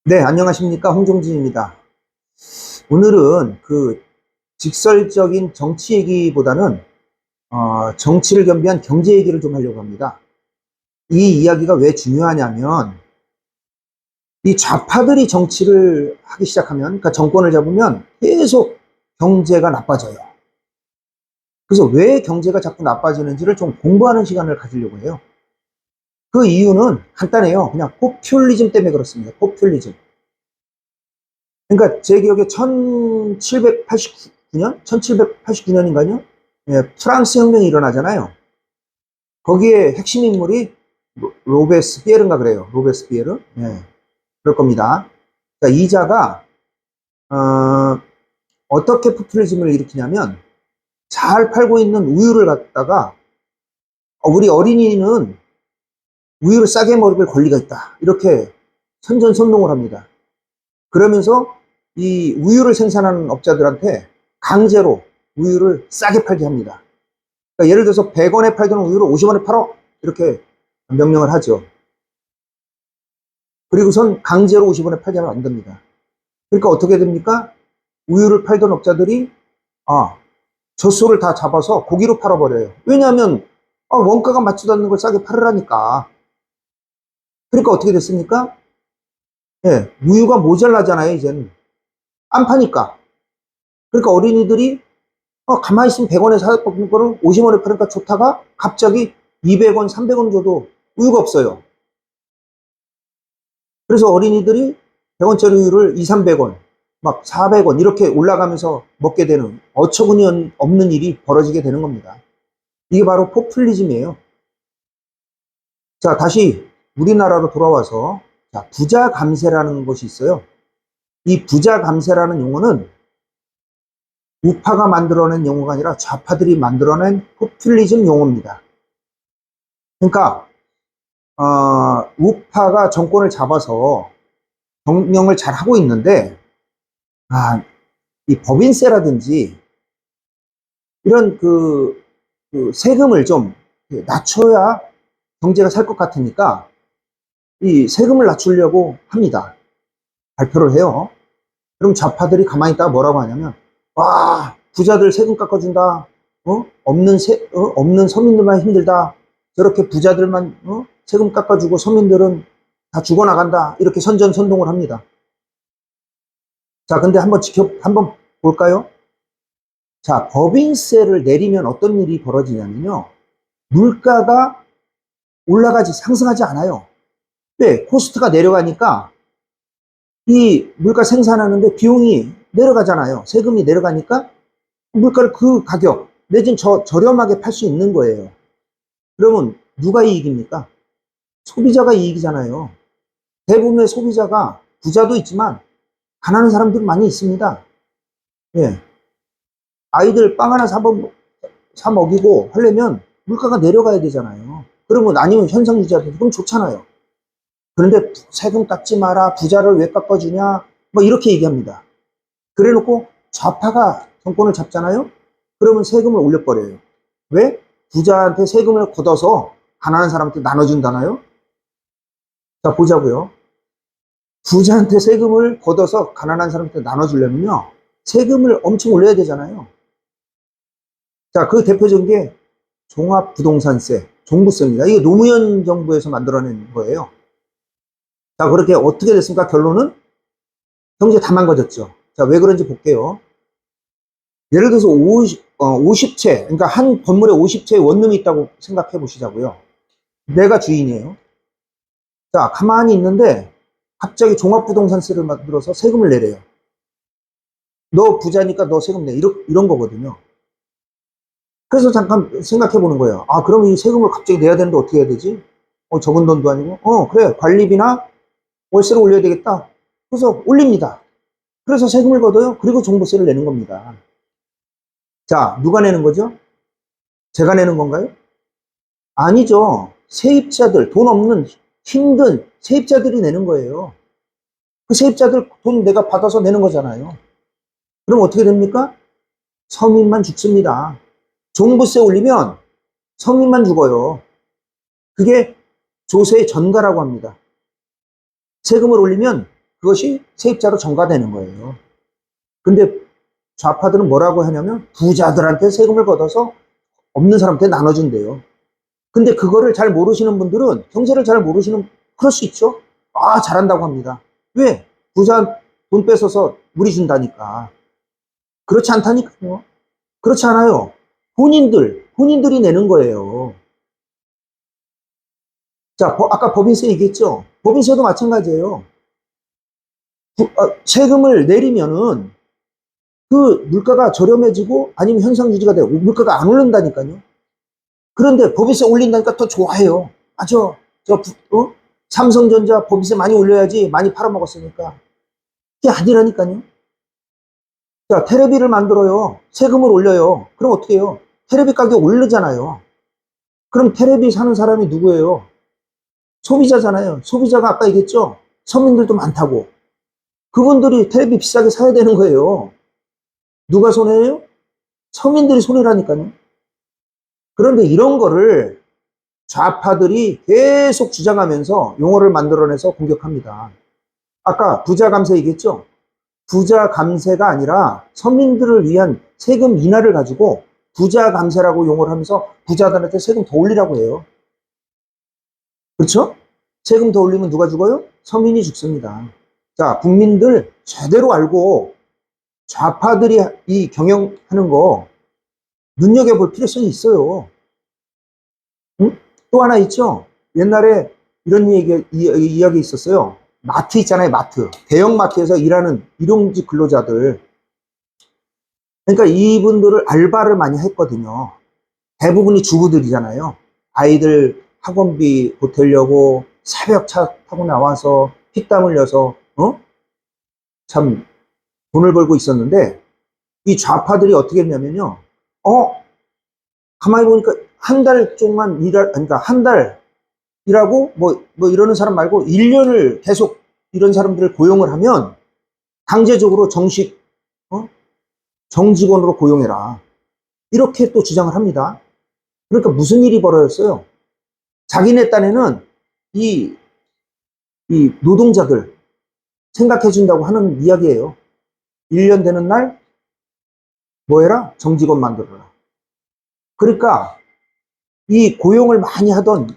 네, 안녕하십니까. 홍종진입니다. 오늘은 직설적인 정치 얘기보다는 정치를 겸비한 경제 얘기를 좀 하려고 합니다. 이 이야기가 왜 중요하냐면 이 좌파들이 정치를 하기 시작하면, 그러니까 정권을 잡으면 계속 경제가 나빠져요. 그래서 왜 경제가 자꾸 나빠지는지를 좀 공부하는 시간을 가지려고 해요. 그 이유는 간단해요. 그냥 포퓰리즘 때문에 그렇습니다. 포퓰리즘. 그러니까 제 기억에 1789년? 1789년인가요? 예, 프랑스 혁명이 일어나잖아요. 거기에 핵심 인물이 로베스피에르인가 그래요. 로베스피에르? 예, 그럴 겁니다. 그러니까 이 자가 어떻게 포퓰리즘을 일으키냐면 잘 팔고 있는 우유를 갖다가 우리 어린이는 우유를 싸게 먹을 권리가 있다. 이렇게 선전선동을 합니다. 그러면서 이 우유를 생산하는 업자들한테 강제로 우유를 싸게 팔게 합니다. 그러니까 예를 들어서 100원에 팔던 우유를 50원에 팔어 이렇게 명령을 하죠. 그리고선 강제로 50원에 팔게 하면 안 됩니다. 그러니까 어떻게 됩니까? 우유를 팔던 업자들이 젖소를 다 잡아서 고기로 팔아버려요. 왜냐하면 원가가 맞지도 않는 걸 싸게 팔으라니까. 그러니까 어떻게 됐습니까? 예, 우유가 모자라잖아요, 이제는. 안 파니까. 그러니까 어린이들이 가만히 있으면 100원에 사 먹는 거를 50원에 파니까 좋다가 갑자기 200원, 300원 줘도 우유가 없어요. 그래서 어린이들이 100원짜리 우유를 2, 300원, 막 400원 이렇게 올라가면서 먹게 되는 어처구니 없는 일이 벌어지게 되는 겁니다. 이게 바로 포퓰리즘이에요. 자, 다시 우리나라로 돌아와서 자, 부자 감세라는 것이 있어요. 이 부자 감세라는 용어는 우파가 만들어낸 용어가 아니라 좌파들이 만들어낸 포퓰리즘 용어입니다. 그러니까 우파가 정권을 잡아서 경영을 잘 하고 있는데 이 법인세라든지 이런 그 세금을 좀 낮춰야 경제가 살 것 같으니까 이 세금을 낮추려고 합니다. 발표를 해요. 그럼 좌파들이 가만히 있다가 뭐라고 하냐면 와 부자들 세금 깎아준다. 없는 서민들만 힘들다. 저렇게 부자들만 세금 깎아주고 서민들은 다 죽어나간다. 이렇게 선전선동을 합니다. 자, 근데 한번 볼까요? 자, 법인세를 내리면 어떤 일이 벌어지냐면요. 물가가 상승하지 않아요. 왜? 코스트가 내려가니까 이 물가 생산하는데 비용이 내려가잖아요. 세금이 내려가니까 물가를 그 가격, 내지는 저렴하게 팔 수 있는 거예요. 그러면 누가 이익입니까? 소비자가 이익이잖아요. 대부분의 소비자가 부자도 있지만 가난한 사람들 많이 있습니다. 예. 아이들 빵 하나 사 먹이고 하려면 물가가 내려가야 되잖아요. 그러면 아니면 현상 유지하든지 그럼 좋잖아요. 그런데 세금 깎지 마라, 부자를 왜 깎아주냐, 뭐 이렇게 얘기합니다. 그래 놓고 좌파가 정권을 잡잖아요? 그러면 세금을 올려버려요. 왜? 부자한테 세금을 걷어서 가난한 사람한테 나눠준다나요? 자, 보자고요. 부자한테 세금을 걷어서 가난한 사람한테 나눠주려면요. 세금을 엄청 올려야 되잖아요. 자, 그 대표적인 게 종합부동산세, 종부세입니다. 이게 노무현 정부에서 만들어낸 거예요. 자, 그렇게 어떻게 됐습니까? 결론은 경제 다 망가졌죠. 자, 왜 그런지 볼게요. 예를 들어서 50채, 그러니까 한 건물에 50채의 원룸이 있다고 생각해 보시자고요. 내가 주인이에요. 자, 가만히 있는데 갑자기 종합부동산세를 만들어서 세금을 내래요. 너 부자니까 너 세금 내. 이런 거거든요. 그래서 잠깐 생각해 보는 거예요. 그럼 이 세금을 갑자기 내야 되는데 어떻게 해야 되지? 적은 돈도 아니고. 그래. 관리비나 월세를 올려야 되겠다. 그래서 올립니다. 그래서 세금을 걷어요. 그리고 종부세를 내는 겁니다. 자, 누가 내는 거죠? 제가 내는 건가요? 아니죠. 세입자들, 돈 없는 힘든 세입자들이 내는 거예요. 그 세입자들 돈 내가 받아서 내는 거잖아요. 그럼 어떻게 됩니까? 서민만 죽습니다. 종부세 올리면 서민만 죽어요. 그게 조세의 전가라고 합니다. 세금을 올리면 그것이 세입자로 전가되는 거예요. 근데 좌파들은 뭐라고 하냐면 부자들한테 세금을 걷어서 없는 사람한테 나눠준대요. 근데 그거를 잘 모르시는 분들은, 경제를 잘 모르시는, 그럴 수 있죠. 아, 잘한다고 합니다. 왜? 부자 돈 뺏어서 우리 준다니까. 그렇지 않다니까요. 그렇지 않아요. 본인들이 내는 거예요. 자, 아까 법인세 얘기했죠? 법인세도 마찬가지예요. 세금을 내리면은 그 물가가 저렴해지고 아니면 현상 유지가 되고 물가가 안 오른다니까요. 그런데 법인세 올린다니까 더 좋아해요. 맞아. 삼성전자 법인세 많이 올려야지, 많이 팔아먹었으니까. 그게 아니라니까요. 자, 테레비를 만들어요. 세금을 올려요. 그럼 어떻게 해요? 테레비 가격 오르잖아요. 그럼 테레비 사는 사람이 누구예요? 소비자잖아요. 소비자가 아까 얘기했죠? 서민들도 많다고. 그분들이 테레비 비싸게 사야 되는 거예요. 누가 손해예요? 서민들이 손해라니까요. 그런데 이런 거를 좌파들이 계속 주장하면서 용어를 만들어내서 공격합니다. 아까 부자 감세 얘기했죠? 부자 감세가 아니라 서민들을 위한 세금 인하를 가지고 부자 감세라고 용어를 하면서 부자들한테 세금 더 올리라고 해요. 그렇죠? 세금 더 올리면 누가 죽어요? 서민이 죽습니다. 자, 국민들 제대로 알고 좌파들이 이 경영하는 거 눈여겨볼 필요성이 있어요. 응? 또 하나 있죠? 옛날에 이런 이야기 있었어요. 마트 있잖아요, 마트. 대형 마트에서 일하는 일용직 근로자들. 그러니까 이분들을 알바를 많이 했거든요. 대부분이 주부들이잖아요. 아이들 학원비 보태려고 새벽 차 타고 나와서 피땀 흘려서, 참 돈을 벌고 있었는데, 이 좌파들이 어떻게 했냐면요. 가만히 보니까 한 달 동안 그러니까 한 달 일하고 뭐 이러는 사람 말고 1년을 계속 이런 사람들을 고용을 하면 강제적으로 어? 정직원으로 고용해라. 이렇게 또 주장을 합니다. 그러니까 무슨 일이 벌어졌어요? 자기네 딴에는 이, 이 노동자들 생각해준다고 하는 이야기예요. 1년 되는 날 뭐 해라? 정직원 만들어라. 그러니까 이 고용을 많이 하던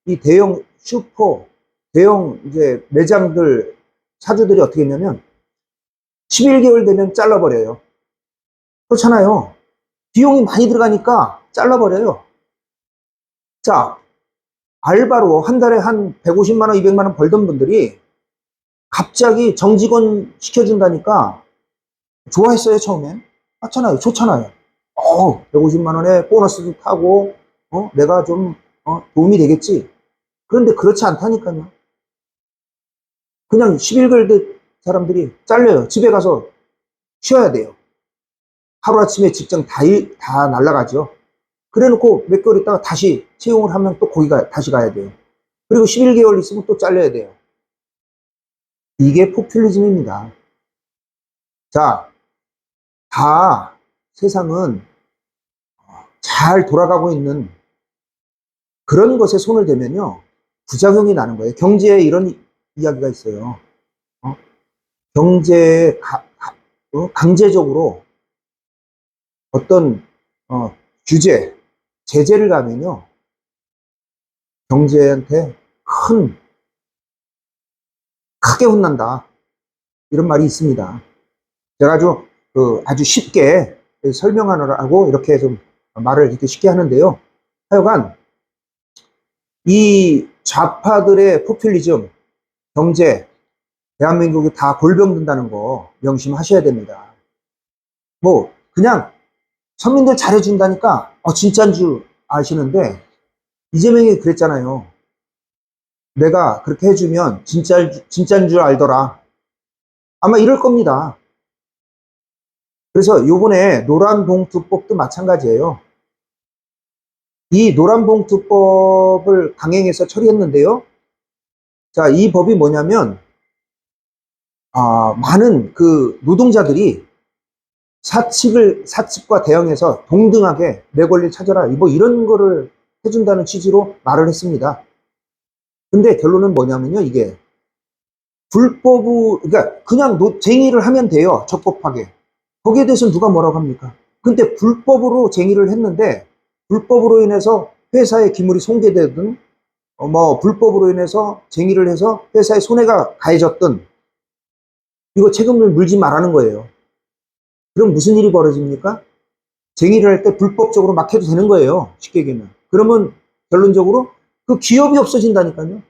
이 대형 슈퍼, 대형 이제 매장들 사주들이 어떻게 했냐면 11개월 되면 잘라버려요. 그렇잖아요. 비용이 많이 들어가니까 잘라버려요. 자, 알바로 한 달에 한 150만 원, 200만 원 벌던 분들이 갑자기 정직원 시켜준다니까 좋아했어요, 처음엔. 맞잖아요. 좋잖아요. 150만 원에 보너스도 타고, 내가 좀, 도움이 되겠지. 그런데 그렇지 않다니까요. 그냥 11개월 된 사람들이 잘려요. 집에 가서 쉬어야 돼요. 하루아침에 직장 다 날라가죠. 그래 놓고 몇 개월 있다가 다시 채용을 하면 또 거기가 다시 가야 돼요. 그리고 11개월 있으면 또 잘려야 돼요. 이게 포퓰리즘입니다. 자, 다 세상은 잘 돌아가고 있는 그런 것에 손을 대면요. 부작용이 나는 거예요. 경제에 이런 이야기가 있어요. 경제에 강제적으로 어떤 규제, 제재를 가면요. 경제한테 크게 혼난다. 이런 말이 있습니다. 제가 아주 쉽게 설명하느라고 이렇게 좀 말을 이렇게 쉽게 하는데요. 하여간 이 좌파들의 포퓰리즘, 경제, 대한민국이 다 골병든다는 거 명심하셔야 됩니다. 뭐 그냥 서민들 잘해준다니까 진짜인 줄 아시는데 이재명이 그랬잖아요. 내가 그렇게 해주면 진짜인 줄 알더라. 아마 이럴 겁니다. 그래서 요번에 노란봉투법도 마찬가지예요. 이 노란봉투법을 강행해서 처리했는데요. 자, 이 법이 뭐냐면 많은 그 노동자들이 사측과 대응해서 동등하게 내 권리를 찾아라. 뭐 이런 거를 해준다는 취지로 말을 했습니다. 근데 결론은 뭐냐면요, 이게 그러니까 그냥 쟁의를 하면 돼요. 적법하게. 거기에 대해서 누가 뭐라고 합니까? 근데 불법으로 쟁의를 했는데, 불법으로 인해서 회사의 기물이 손괴되든, 뭐, 불법으로 인해서 쟁의를 해서 회사의 손해가 가해졌든, 이거 책임을 물지 말라는 거예요. 그럼 무슨 일이 벌어집니까? 쟁의를 할 때 불법적으로 막 해도 되는 거예요. 쉽게 얘기하면. 그러면 결론적으로 그 기업이 없어진다니까요.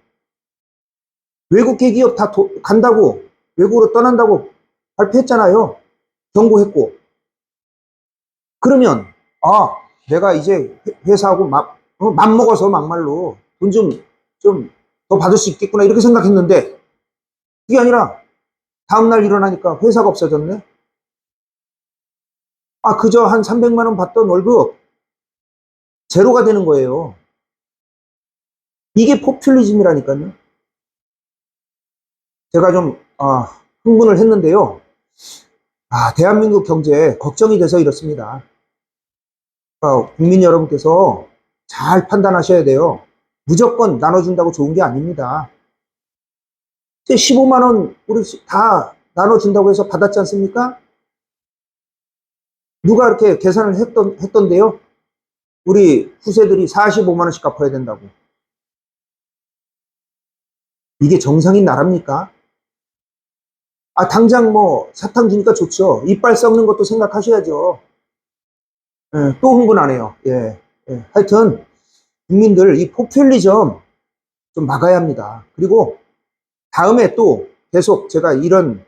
외국계 기업 다 간다고, 외국으로 떠난다고 발표했잖아요. 경고했고. 그러면, 아, 내가 이제 회사하고 맘먹어서 막말로 돈 좀 더 받을 수 있겠구나, 이렇게 생각했는데, 그게 아니라, 다음날 일어나니까 회사가 없어졌네? 아, 그저 한 300만 원 받던 월급, 제로가 되는 거예요. 이게 포퓰리즘이라니까요. 제가 좀, 흥분을 했는데요. 대한민국 경제 걱정이 돼서 이렇습니다. 국민 여러분께서 잘 판단하셔야 돼요. 무조건 나눠준다고 좋은 게 아닙니다. 15만 원 우리 다 나눠준다고 해서 받았지 않습니까? 누가 이렇게 계산을 했던데요? 우리 후세들이 45만 원씩 갚아야 된다고. 이게 정상인 나라입니까? 당장 뭐 사탕 주니까 좋죠. 이빨 썩는 것도 생각하셔야죠. 예, 또 흥분하네요. 예, 예. 하여튼 국민들 이 포퓰리즘 좀 막아야 합니다. 그리고 다음에 또 계속 제가 이런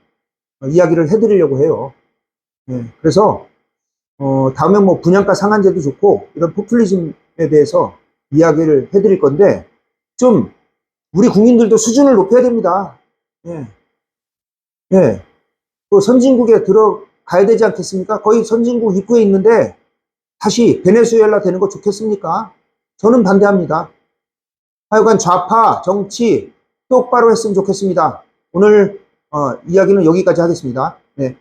이야기를 해드리려고 해요. 예, 그래서 다음에 뭐 분양가 상한제도 좋고 이런 포퓰리즘에 대해서 이야기를 해드릴 건데 좀 우리 국민들도 수준을 높여야 됩니다. 예, 예. 또 선진국에 들어가야 되지 않겠습니까? 거의 선진국 입구에 있는데 다시 베네수엘라 되는 거 좋겠습니까? 저는 반대합니다. 하여간 좌파 정치 똑바로 했으면 좋겠습니다. 오늘 이야기는 여기까지 하겠습니다. 네.